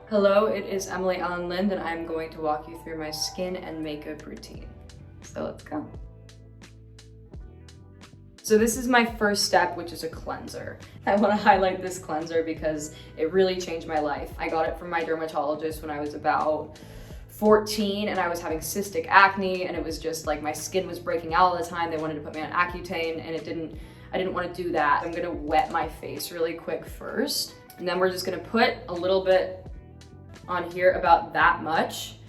Hello, it is Emily Alyn Lind, and I'm going to walk you through my skin and makeup routine. So let's go. So this is my first step, which is a cleanser. I want to highlight this cleanser because it really changed my life. I got it from my dermatologist when I was about 14 and I was having cystic acne, and it was just like my skin was breaking out all the time. They wanted to put me on Accutane, and I didn't want to do that. I'm gonna wet my face really quick first, and then we're just gonna put a little bit on here, about that much.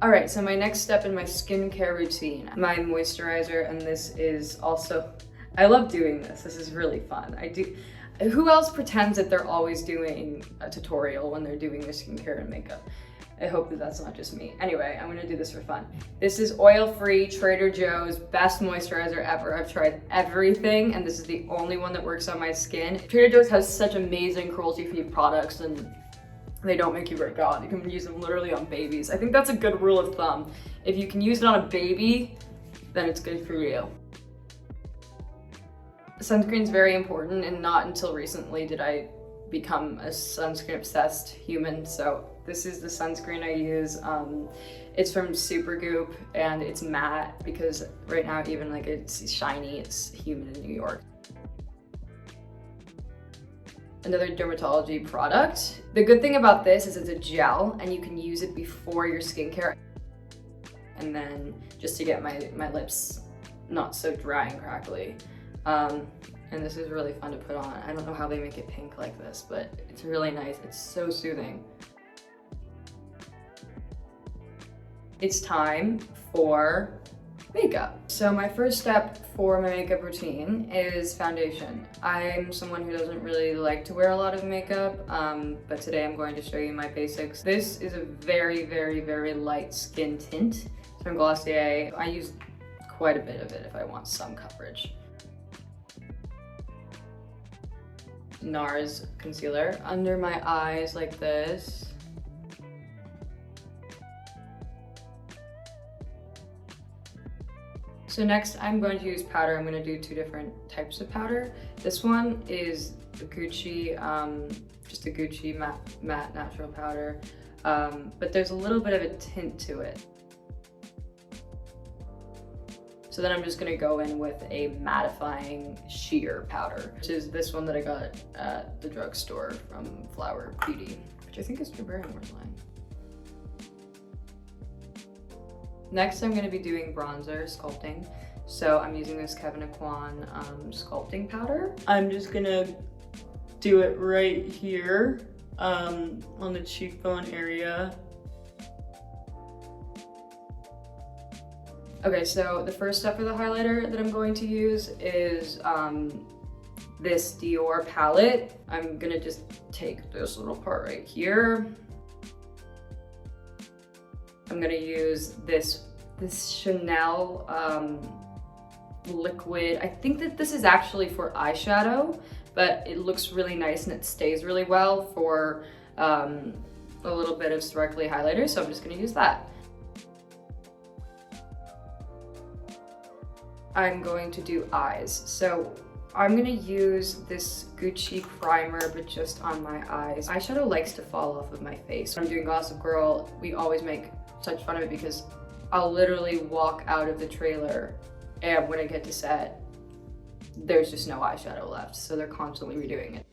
All right, so my next step in my skincare routine, my moisturizer, and this is also, I love doing this. This is really fun. Who else pretends that they're always doing a tutorial when they're doing their skincare and makeup? I hope that that's not just me. Anyway, I'm gonna do this for fun. This is oil-free Trader Joe's best moisturizer ever. I've tried everything, and this is the only one that works on my skin. Trader Joe's has such amazing cruelty-free products, and they don't make you break out. You can use them literally on babies. I think that's a good rule of thumb. If you can use it on a baby, then it's good for you. Sunscreen's very important, and not until recently did I become a sunscreen obsessed human. So this is the sunscreen I use. It's from Supergoop, and it's matte because right now even like it's shiny, it's humid in New York. Another dermatology product. The good thing about this is it's a gel and you can use it before your skincare, and then just to get my lips not so dry and crackly. And this is really fun to put on. I don't know how they make it pink like this, but it's really nice. It's so soothing. It's time for makeup. So my first step for my makeup routine is foundation. I'm someone who doesn't really like to wear a lot of makeup, but today I'm going to show you my basics. This is a very, very, very light skin tint. It's from Glossier. I use quite a bit of it if I want some coverage. NARS concealer under my eyes like this. So next I'm going to use powder. I'm going to do two different types of powder. This one is a Gucci, just a Gucci matte natural powder, but there's a little bit of a tint to it. So then I'm just gonna go in with a mattifying sheer powder, which is this one that I got at the drugstore from Flower Beauty, which I think is Drew Barrymore's line. Next, I'm gonna be doing bronzer sculpting. So I'm using this Kevyn Aucoin sculpting powder. I'm just gonna do it right here on the cheekbone area. Okay, so the first step for the highlighter that I'm going to use is this Dior palette. I'm gonna just take this little part right here. I'm gonna use this Chanel liquid. I think that this is actually for eyeshadow, but it looks really nice and it stays really well for a little bit of sparkly highlighter, so I'm just gonna use that. I'm going to do eyes. So I'm gonna use this Gucci primer, but just on my eyes. Eyeshadow likes to fall off of my face. When I'm doing Gossip Girl, we always make such fun of it because I'll literally walk out of the trailer, and when I get to set, there's just no eyeshadow left. So they're constantly redoing it.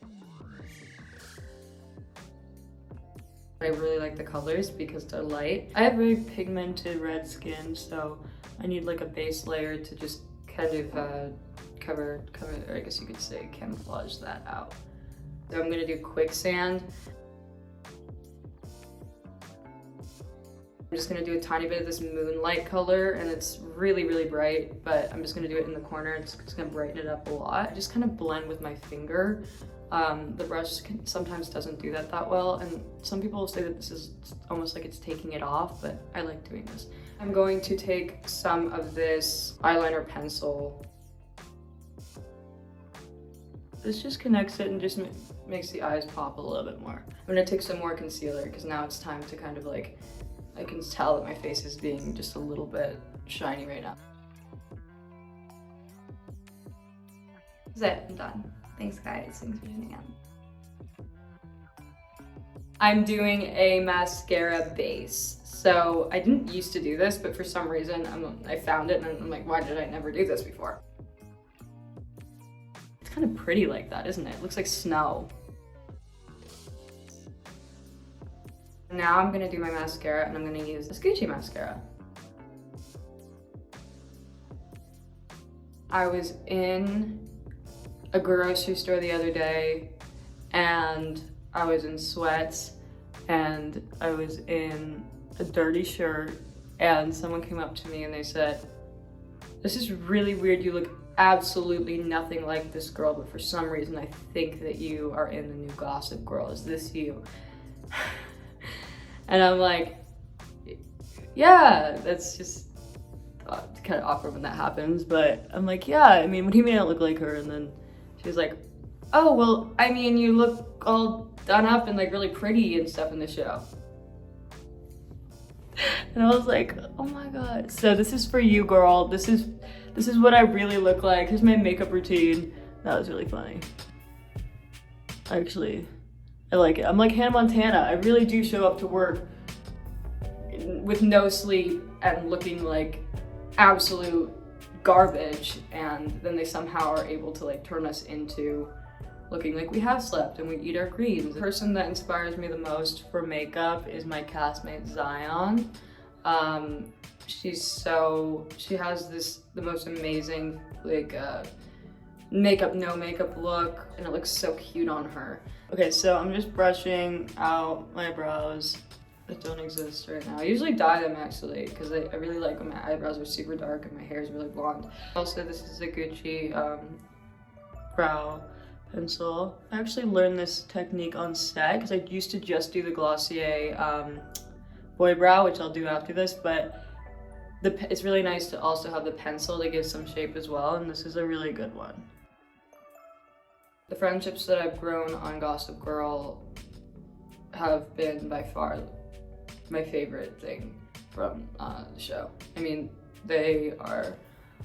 I really like the colors because they're light. I have very pigmented red skin, so I need like a base layer to just kind of cover, or I guess you could say camouflage that out. So I'm gonna do quicksand. I'm just gonna do a tiny bit of this moonlight color, and it's really, really bright, but I'm just gonna do it in the corner. It's gonna brighten it up a lot. I just kind of blend with my finger. The brush sometimes doesn't do that well, and some people say that this is almost like it's taking it off, but I like doing this. I'm going to take some of this eyeliner pencil. This just connects it and just makes the eyes pop a little bit more. I'm gonna take some more concealer because now it's time to kind of like, I can tell that my face is being just a little bit shiny right now. That's it, I'm done. Thanks guys, thanks for tuning in. I'm doing a mascara base. So I didn't used to do this, but for some reason I found it and I'm like, why did I never do this before? It's kind of pretty like that, isn't it? It looks like snow. Now I'm gonna do my mascara and I'm gonna use this Gucci mascara. I was in a grocery store the other day and I was in sweats and I was in a dirty shirt and someone came up to me and they said, "This is really weird, you look absolutely nothing like this girl, but for some reason I think that you are in the new Gossip Girl. Is this you?" And I'm like, yeah, that's just kind of awkward when that happens, but I'm like, yeah, I mean, what do you mean I don't look like her? And then she was like, oh, well, I mean, you look all done up and like really pretty and stuff in the show. And I was like, oh my God. So this is for you, girl. This is what I really look like. Here's my makeup routine. That was really funny. Actually, I like it. I'm like Hannah Montana. I really do show up to work with no sleep and looking like absolute garbage, and then they somehow are able to like turn us into looking like we have slept and we eat our greens. The person that inspires me the most for makeup is my castmate Zion. She has the most amazing like makeup, no makeup look, and it looks so cute on her. Okay, so I'm just brushing out my brows that don't exist right now. I usually dye them actually, because I really like when my eyebrows are super dark and my hair is really blonde. Also, this is a Gucci brow pencil. I actually learned this technique on set, because I used to just do the Glossier boy brow, which I'll do after this, but it's really nice to also have the pencil to give some shape as well, and this is a really good one. The friendships that I've grown on Gossip Girl have been by far my favorite thing from the show. I mean, they are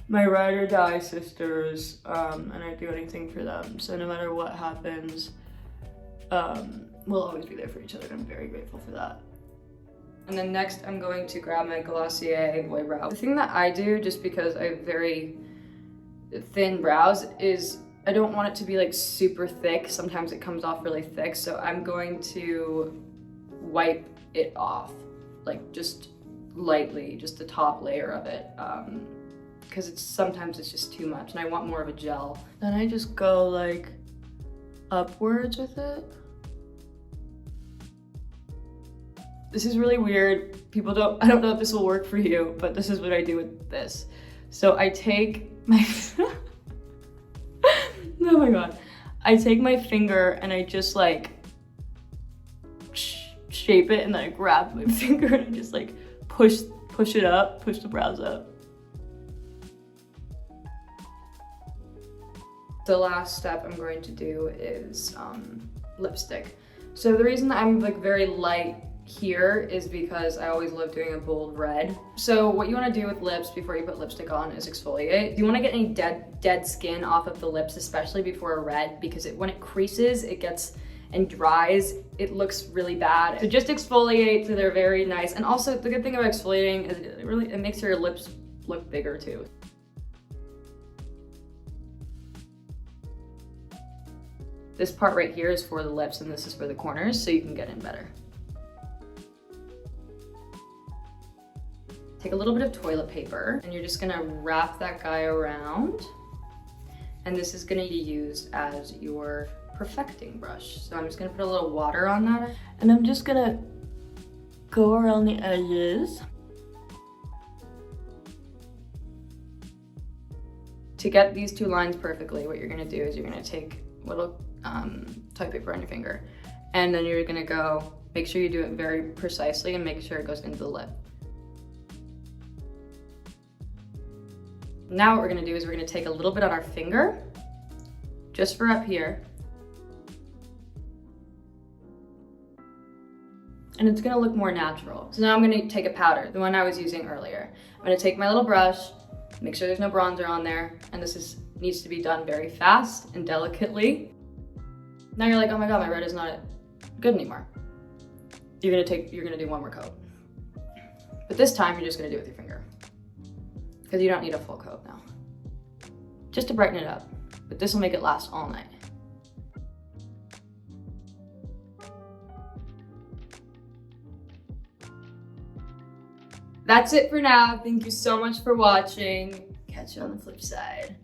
my ride or die sisters, and I'd do anything for them. So no matter what happens, we'll always be there for each other. I'm very grateful for that. And then next I'm going to grab my Glossier Boy Brow. The thing that I do, just because I have very thin brows, is I don't want it to be like super thick. Sometimes it comes off really thick, so I'm going to wipe it off, like just lightly, just the top layer of it, because sometimes it's just too much and I want more of a gel. Then I just go like upwards with it. This is really weird. I don't know if this will work for you, but this is what I do with this. So I take my, oh my God. I take my finger and I just like shape it, and then I grab my finger and I just like push it up, push the brows up. The last step I'm going to do is lipstick. So the reason that I'm like very light here is because I always love doing a bold red. So what you want to do with lips before you put lipstick on is exfoliate. You want to get any dead skin off of the lips, especially before a red, because when it creases, it gets and dries, it looks really bad. So just exfoliate so they're very nice. And also the good thing about exfoliating is it makes your lips look bigger too. This part right here is for the lips and this is for the corners, so you can get in better. Take a little bit of toilet paper and you're just gonna wrap that guy around. And this is gonna be used as your perfecting brush. So I'm just gonna put a little water on that. And I'm just gonna go around the edges. To get these two lines perfectly, what you're gonna do is you're gonna take a little toilet paper on your finger, and then you're gonna go, make sure you do it very precisely and make sure it goes into the lip. Now what we're gonna do is we're gonna take a little bit on our finger, just for up here, and it's gonna look more natural. So now I'm gonna take a powder, the one I was using earlier. I'm gonna take my little brush, make sure there's no bronzer on there, and this needs to be done very fast and delicately. Now you're like, oh my God, my red is not good anymore. you're gonna do one more coat. But this time you're just gonna do it with your finger. Because you don't need a full coat now. Just to brighten it up. But this will make it last all night. That's it for now. Thank you so much for watching. Catch you on the flip side.